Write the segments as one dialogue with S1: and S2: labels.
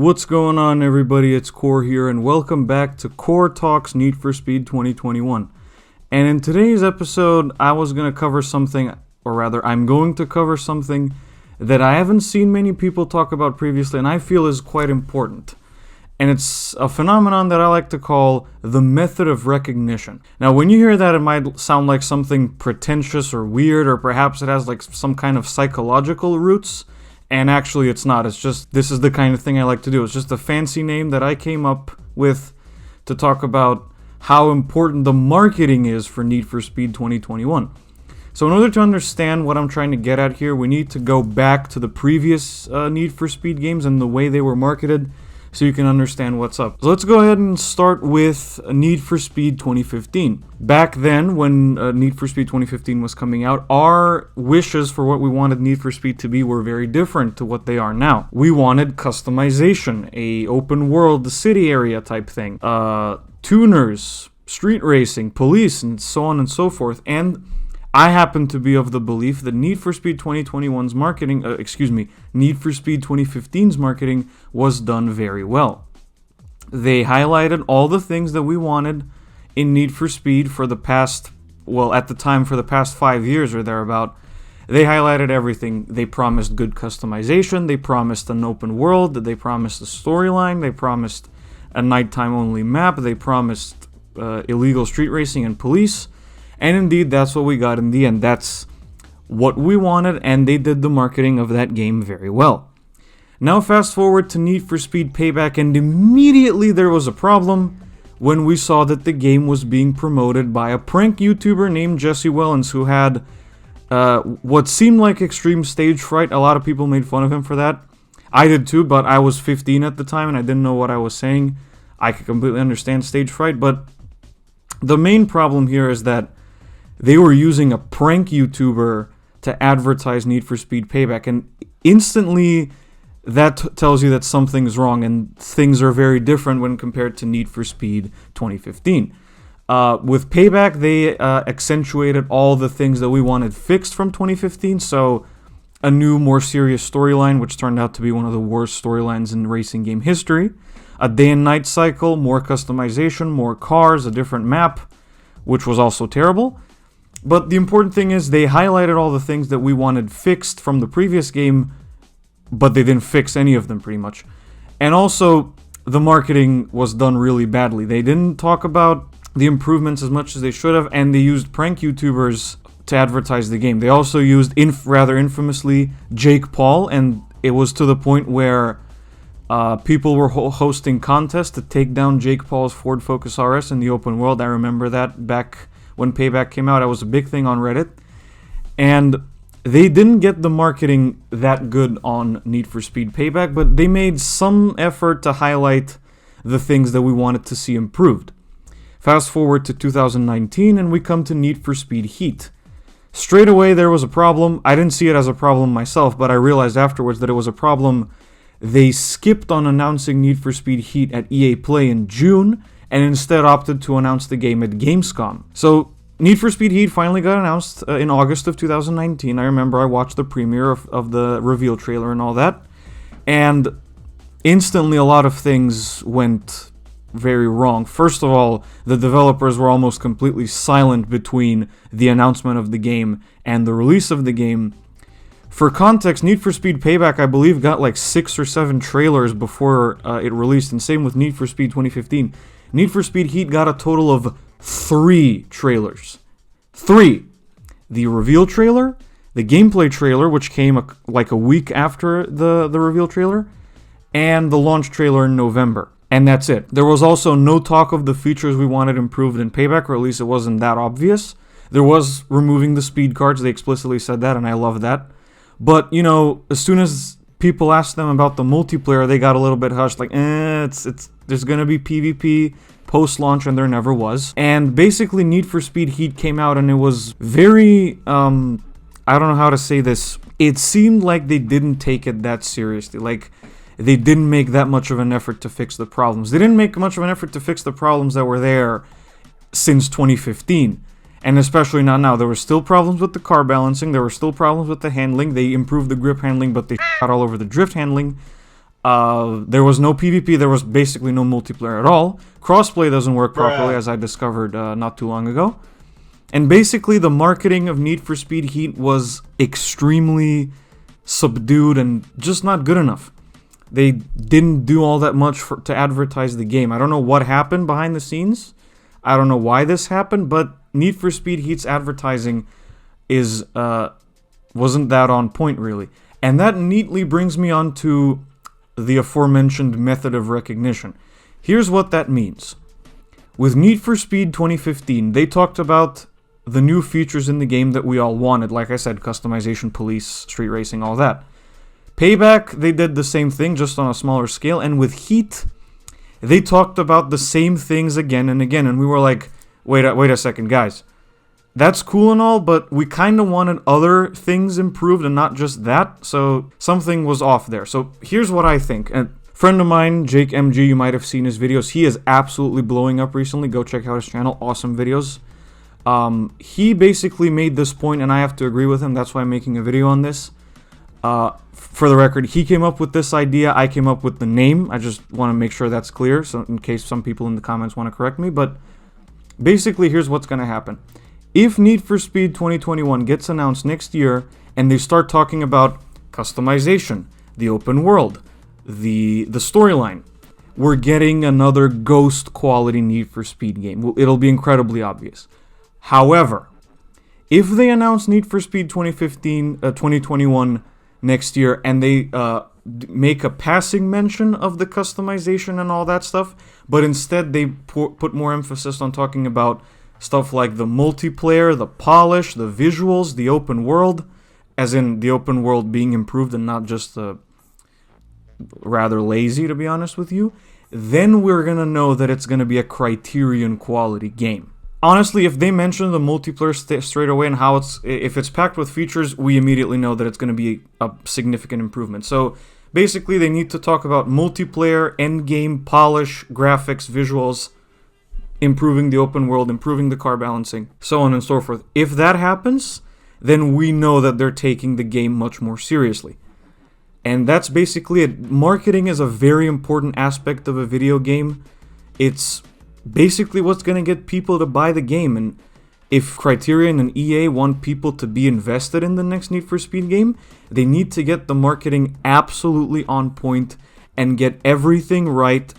S1: What's going on, everybody? It's Korr here, and welcome back to Korr Talks Need for Speed 2021. And in today's episode, I was going to cover something, or rather, I'm going to cover something that I haven't seen many people talk about previously, and I feel is quite important. And it's a phenomenon that I like to call the method of recognition. Now, when you hear that, it might sound like something pretentious or weird, or perhaps it has like some kind of psychological roots. And actually it's not. It's just, this is the kind of thing I like to do. It's just a fancy name that I came up with to talk about how important the marketing is for Need for Speed 2021. So in order to understand what I'm trying to get at here, we need to go back to the previous Need for Speed games and the way they were marketed so you can understand what's up. So let's go ahead and start with Need for Speed 2015. Back then, when Need for Speed 2015 was coming out, our wishes for what we wanted Need for Speed to be were very different to what they are now. We wanted customization, a open world city area type thing, tuners, street racing, police, and so on and so forth. And I happen to be of the belief that Need for Speed 2021's marketing, Need for Speed 2015's marketing was done very well. They highlighted all the things that we wanted in Need for Speed for the past, well, at the time for the past 5 years or thereabout. They highlighted everything. They promised good customization, they promised an open world, they promised a storyline, they promised a nighttime only map, they promised illegal street racing and police. And indeed, that's what we got in the end. That's what we wanted, and they did the marketing of that game very well. Now fast forward to Need for Speed Payback, and immediately there was a problem when we saw that the game was being promoted by a prank YouTuber named Jesse Wellens, who had what seemed like extreme stage fright. A lot of people made fun of him for that. I did too, but I was 15 at the time, and I didn't know what I was saying. I could completely understand stage fright, but the main problem here is that they were using a prank YouTuber to advertise Need for Speed Payback, and instantly that tells you that something's wrong, and things are very different when compared to Need for Speed 2015. With Payback, they accentuated all the things that we wanted fixed from 2015, so a new, more serious storyline, which turned out to be one of the worst storylines in racing game history, a day and night cycle, more customization, more cars, a different map, which was also terrible. But the important thing is they highlighted all the things that we wanted fixed from the previous game, but they didn't fix any of them pretty much. And also, the marketing was done really badly. They didn't talk about the improvements as much as they should have, and they used prank YouTubers to advertise the game. They also used, rather infamously, Jake Paul, and it was to the point where people were hosting contests to take down Jake Paul's Ford Focus RS in the open world. I remember that back when Payback came out. I was a big thing on Reddit. And they didn't get the marketing that good on Need for Speed Payback, but they made some effort to highlight the things that we wanted to see improved. Fast forward to 2019, and we come to Need for Speed Heat. Straight away, there was a problem. I didn't see it as a problem myself, but I realized afterwards that it was a problem. They skipped on announcing Need for Speed Heat at EA Play in June, and instead opted to announce the game at Gamescom. So, Need for Speed Heat finally got announced in August of 2019. I remember I watched the premiere of the reveal trailer and all that, and instantly a lot of things went very wrong. First of all, the developers were almost completely silent between the announcement of the game and the release of the game. For context, Need for Speed Payback, I believe, got like 6 or 7 trailers before it released, and same with Need for Speed 2015. Need for Speed Heat got a total of 3 trailers. 3! The reveal trailer, the gameplay trailer, which came like a week after the reveal trailer, and the launch trailer in November. And that's it. There was also no talk of the features we wanted improved in Payback, or at least it wasn't that obvious. There was removing the speed cards, they explicitly said that, and I love that. But, you know, as soon as people asked them about the multiplayer, they got a little bit hushed, like, there's gonna be PvP post-launch, and there never was. And basically, Need for Speed Heat came out, and it was very, I don't know how to say this. It seemed like they didn't take it that seriously. Like, they didn't make that much of an effort to fix the problems. They didn't make much of an effort to fix the problems that were there since 2015. And especially not now. There were still problems with the car balancing. There were still problems with the handling. They improved the grip handling, but they got all over the drift handling. There was no PvP, there was basically no multiplayer at all. Crossplay doesn't work properly, as I discovered not too long ago. And basically, the marketing of Need for Speed Heat was extremely subdued and just not good enough. They didn't do all that much to advertise the game. I don't know what happened behind the scenes. I don't know why this happened, but Need for Speed Heat's advertising wasn't that on point, really. And that neatly brings me on to the aforementioned method of recognition. Here's what that means. With Need for Speed 2015, they talked about the new features in the game that we all wanted. Like I said, customization, police, street racing, all that. Payback, they did the same thing, just on a smaller scale. And with Heat, they talked about the same things again and again. And we were like, wait a second, guys. That's cool and all, but we kind of wanted other things improved and not just that. So something was off there. So here's what I think. A friend of mine, Jake MG, you might have seen his videos. He is absolutely blowing up recently. Go check out his channel. Awesome videos. He basically made this point, and I have to agree with him. That's why I'm making a video on this. For the record, he came up with this idea. I came up with the name. I just want to make sure that's clear, so in case some people in the comments want to correct me. But basically, here's what's going to happen. If Need for Speed 2021 gets announced next year, and they start talking about customization, the open world, the storyline, we're getting another Ghost quality Need for Speed game. It'll be incredibly obvious. However, if they announce Need for Speed 2021 next year and they make a passing mention of the customization and all that stuff, but instead they put more emphasis on talking about stuff like the multiplayer, the polish, the visuals, the open world, as in the open world being improved and not just rather lazy, to be honest with you, then we're going to know that it's going to be a Criterion quality game. Honestly, if they mention the multiplayer straight away and how if it's packed with features, we immediately know that it's going to be a significant improvement. So basically, they need to talk about multiplayer, endgame, polish, graphics, visuals, improving the open world, improving the car balancing, so on and so forth. If that happens, then we know that they're taking the game much more seriously. And that's basically it. Marketing is a very important aspect of a video game. It's basically what's going to get people to buy the game. And if Criterion and EA want people to be invested in the next Need for Speed game, they need to get the marketing absolutely on point and get everything right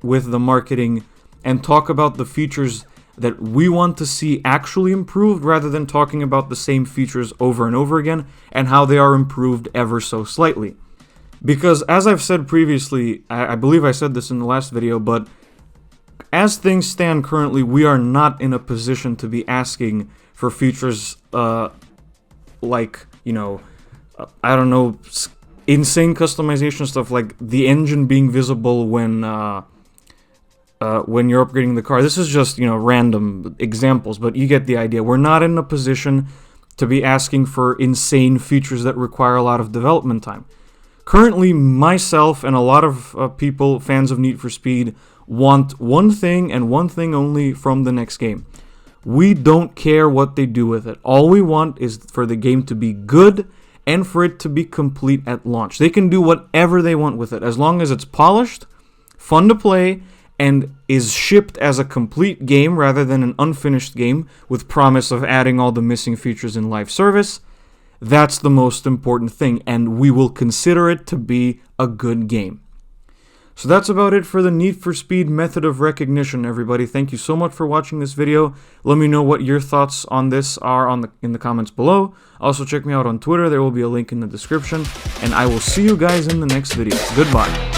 S1: with the marketing and talk about the features that we want to see actually improved rather than talking about the same features over and over again and how they are improved ever so slightly. Because as I've said previously, I believe I said this in the last video, but as things stand currently, we are not in a position to be asking for features like, you know, I don't know, insane customization stuff like the engine being visible when you're upgrading the car. This is just, you know, random examples, but you get the idea. We're not in a position to be asking for insane features that require a lot of development time. Currently, myself and a lot of people, fans of Need for Speed, want one thing and one thing only from the next game. We don't care what they do with it. All we want is for the game to be good and for it to be complete at launch. They can do whatever they want with it, as long as it's polished, fun to play, and is shipped as a complete game rather than an unfinished game with promise of adding all the missing features in live service. That's the most important thing, and we will consider it to be a good game. So that's about it for the Need for Speed method of recognition, everybody. Thank you so much for watching this video. Let me know what your thoughts on this are in the comments below. Also, check me out on Twitter. There will be a link in the description. And I will see you guys in the next video. Goodbye.